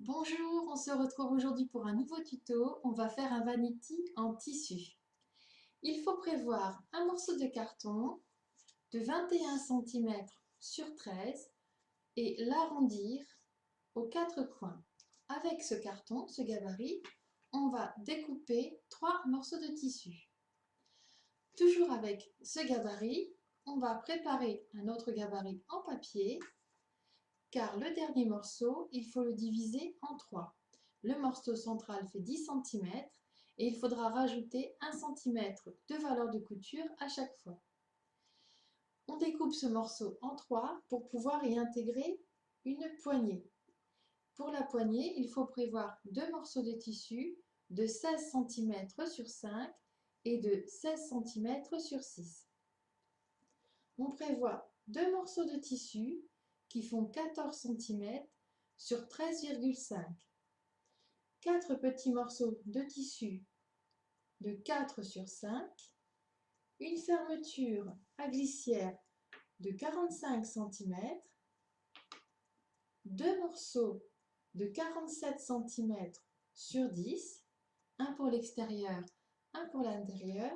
Bonjour, on se retrouve aujourd'hui pour un nouveau tuto. On va faire un vanity en tissu. Il faut prévoir un morceau de carton de 21 cm sur 13 et l'arrondir aux quatre coins. Avec ce carton, ce gabarit, on va découper 3 morceaux de tissu. Toujours avec ce gabarit, on va préparer un autre gabarit en papier car le dernier morceau, il faut le diviser en 3. Le morceau central fait 10 cm et il faudra rajouter 1 cm de valeur de couture à chaque fois. On découpe ce morceau en 3 pour pouvoir y intégrer une poignée. Pour la poignée, il faut prévoir 2 morceaux de tissu de 16 cm sur 5 et de 16 cm sur 6. On prévoit 2 morceaux de tissu qui font 14 cm sur 13,5. 4 petits morceaux de tissu de 4 sur 5, une fermeture à glissière de 45 cm, 2 morceaux de 47 cm sur 10, un pour l'extérieur, un pour l'intérieur,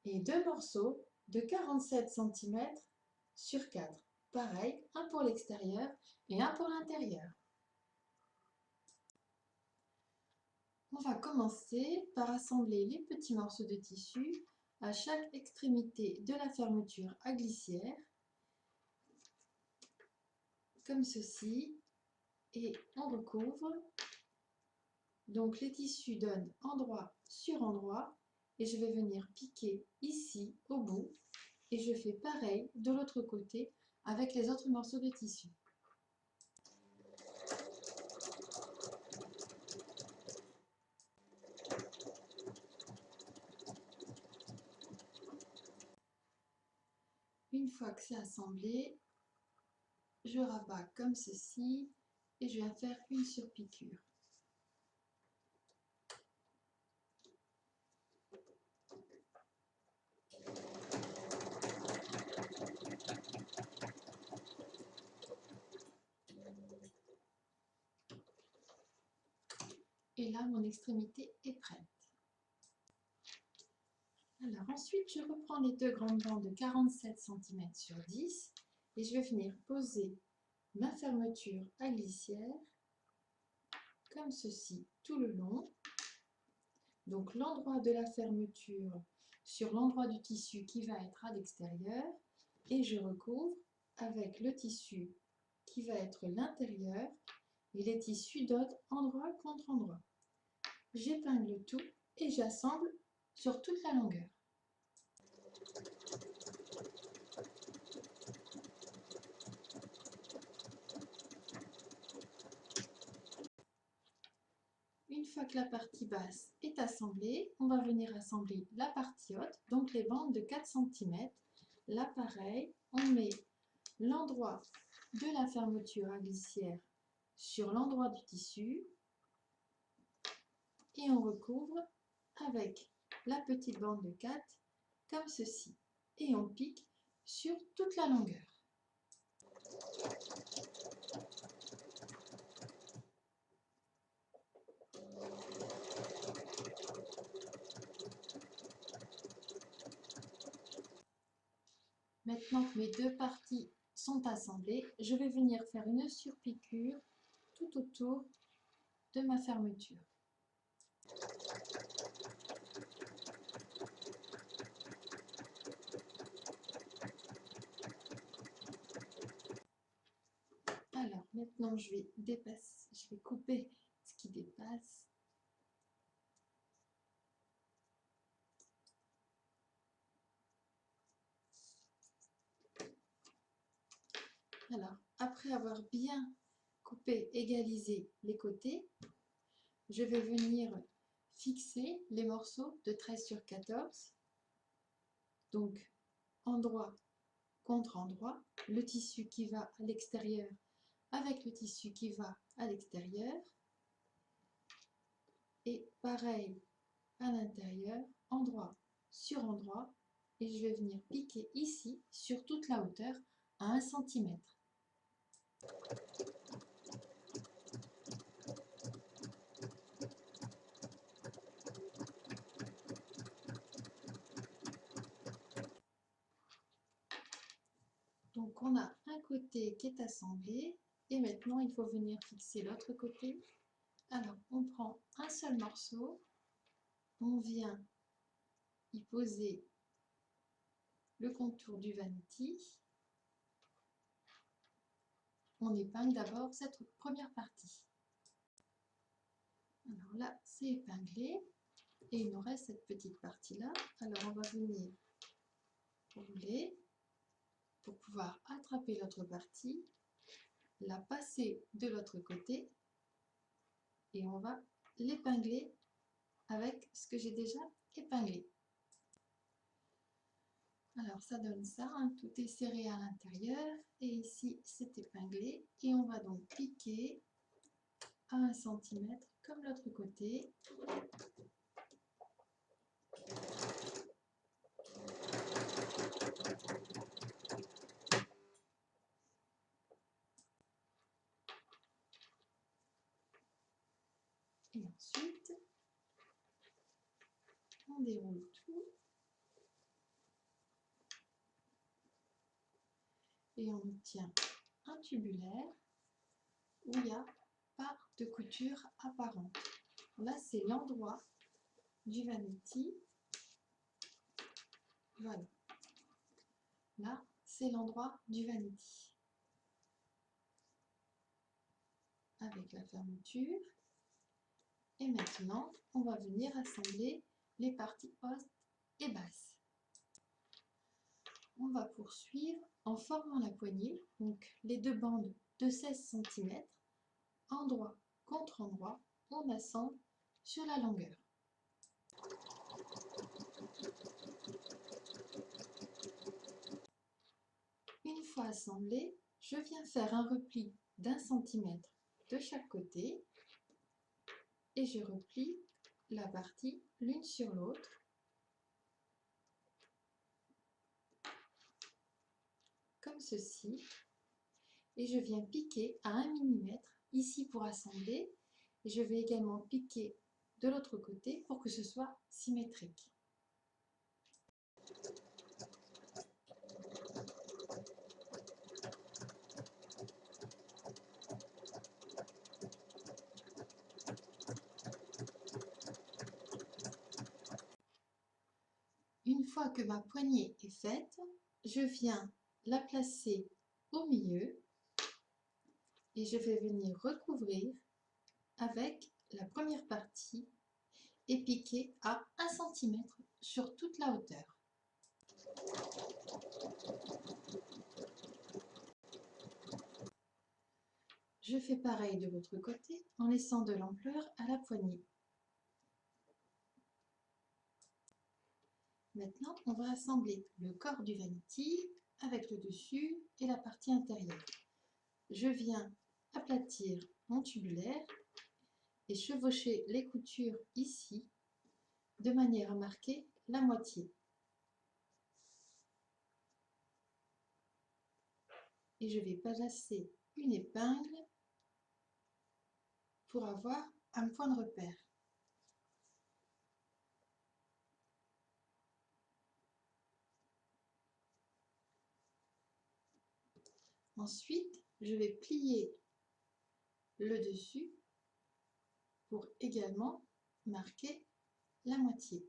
et 2 morceaux de 47 cm sur 4. Pareil, un pour l'extérieur et un pour l'intérieur. On va commencer par assembler les petits morceaux de tissu à chaque extrémité de la fermeture à glissière, comme ceci, et on recouvre. Donc les tissus donnent endroit sur endroit, et je vais venir piquer ici au bout, et je fais pareil de l'autre côté avec les autres morceaux de tissu. Une fois que c'est assemblé, je rabats comme ceci et je viens faire une surpiqûre. Et là, mon extrémité est prête. Alors ensuite, je reprends les deux grandes bandes de 47 cm sur 10 et je vais venir poser ma fermeture à glissière comme ceci tout le long. Donc l'endroit de la fermeture sur l'endroit du tissu qui va être à l'extérieur et je recouvre avec le tissu qui va être l'intérieur et les tissus donnent endroit contre endroit. J'épingle tout et j'assemble sur toute la longueur. Une fois que la partie basse est assemblée, on va venir assembler la partie haute, donc les bandes de 4 cm. Là, pareil, on met l'endroit de la fermeture à glissière sur l'endroit du tissu et on recouvre avec la petite bande de 4 comme ceci. Et on pique sur toute la longueur. Maintenant que mes deux parties sont assemblées, je vais venir faire une surpiqûre tout autour de ma fermeture. Alors maintenant je vais couper ce qui dépasse. Alors après avoir bien coupé, égalisé les côtés, je vais venir fixer les morceaux de 13 sur 14. Donc endroit contre endroit, le tissu qui va à l'extérieur avec le tissu qui va à l'extérieur. Et pareil à l'intérieur, endroit sur endroit. Et je vais venir piquer ici sur toute la hauteur à 1 cm. côté qui est assemblé et maintenant il faut venir fixer l'autre côté. Alors on prend un seul morceau, on vient y poser le contour du vanity. On épingle d'abord cette première partie. Alors là, c'est épinglé et il nous reste cette petite partie-là. Alors on va venir rouler pour pouvoir attraper l'autre partie, la passer de l'autre côté et on va l'épingler avec ce que j'ai déjà épinglé. Alors ça donne ça, hein, tout est serré à l'intérieur et ici c'est épinglé et on va donc piquer à 1 cm comme l'autre côté. Et ensuite, on déroule tout et on obtient un tubulaire où il n'y a pas de couture apparente. Là, c'est l'endroit du vanity. Voilà. Là, c'est l'endroit du vanity. Avec la fermeture. Et maintenant, on va venir assembler les parties hautes et basses. On va poursuivre en formant la poignée, donc les deux bandes de 16 cm, endroit contre endroit, on assemble sur la longueur. Une fois assemblé, je viens faire un repli d'1 cm de chaque côté et je replie la partie l'une sur l'autre. Comme ceci, et je viens piquer à 1 mm ici pour assembler, et je vais également piquer de l'autre côté pour que ce soit symétrique. Une fois que ma poignée est faite, je viens la placer au milieu et je vais venir recouvrir avec la première partie et piquer à 1 cm sur toute la hauteur. Je fais pareil de l'autre côté en laissant de l'ampleur à la poignée. Maintenant, on va assembler le corps du vanity avec le dessus et la partie intérieure. Je viens aplatir mon tubulaire et chevaucher les coutures ici de manière à marquer la moitié. Et je vais placer une épingle pour avoir un point de repère. Ensuite, je vais plier le dessus pour également marquer la moitié.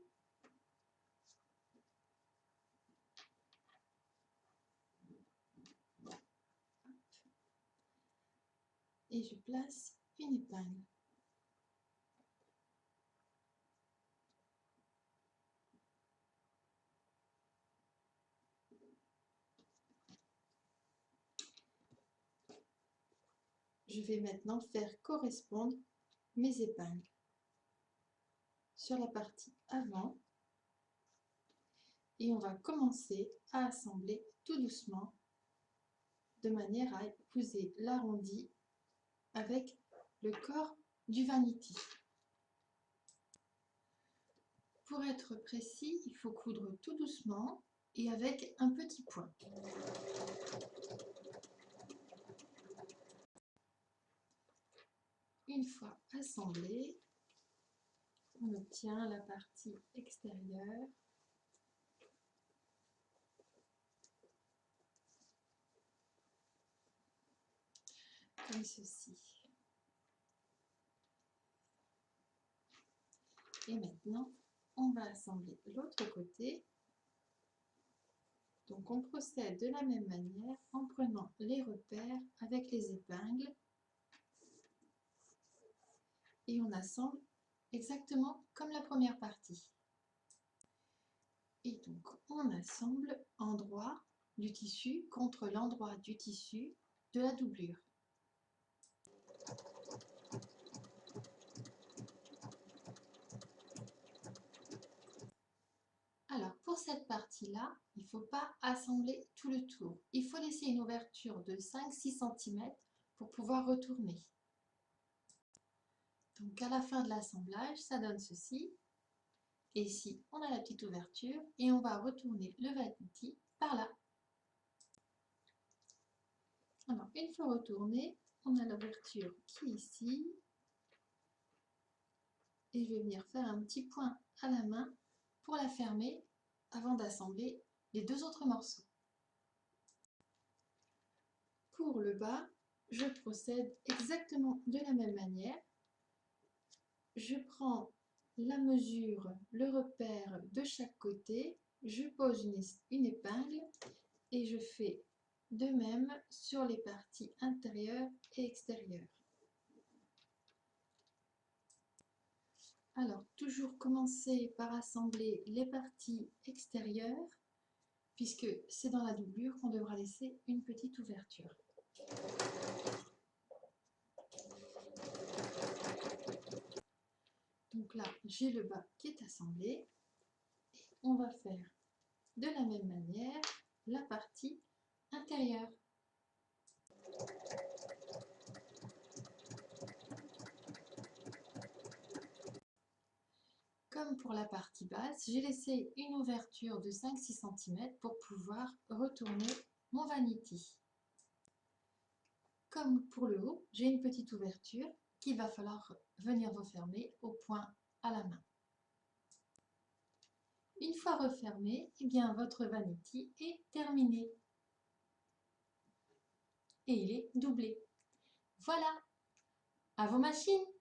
Et je place une épingle. Je vais maintenant faire correspondre mes épingles sur la partie avant et on va commencer à assembler tout doucement de manière à épouser l'arrondi avec le corps du vanity. Pour être précis, il faut coudre tout doucement et avec un petit point. Une fois assemblé, on obtient la partie extérieure. comme ceci. Et maintenant, on va assembler l'autre côté. Donc on procède de la même manière en prenant les repères avec les épingles et on assemble exactement comme la première partie. Et donc on assemble endroit du tissu contre l'endroit du tissu de la doublure. Alors pour cette partie-là, il ne faut pas assembler tout le tour. Il faut laisser une ouverture de 5-6 cm pour pouvoir retourner. Donc à la fin de l'assemblage, ça donne ceci. Et ici, on a la petite ouverture et on va retourner le vanity par là. Alors une fois retourné, on a l'ouverture qui est ici. Et je vais venir faire un petit point à la main pour la fermer avant d'assembler les deux autres morceaux. Pour le bas, je procède exactement de la même manière. Je prends la mesure, le repère de chaque côté, je pose une épingle et je fais de même sur les parties intérieures et extérieures. Alors, toujours commencer par assembler les parties extérieures, puisque c'est dans la doublure qu'on devra laisser une petite ouverture. Donc là, j'ai le bas qui est assemblé. On va faire de la même manière la partie intérieure. Comme pour la partie basse, j'ai laissé une ouverture de 5-6 cm pour pouvoir retourner mon vanity. Comme pour le haut, j'ai une petite ouverture qu'il va falloir venir refermer au point à la main. Une fois refermé, eh bien, votre vanity est terminé. Et il est doublé. Voilà, à vos machines!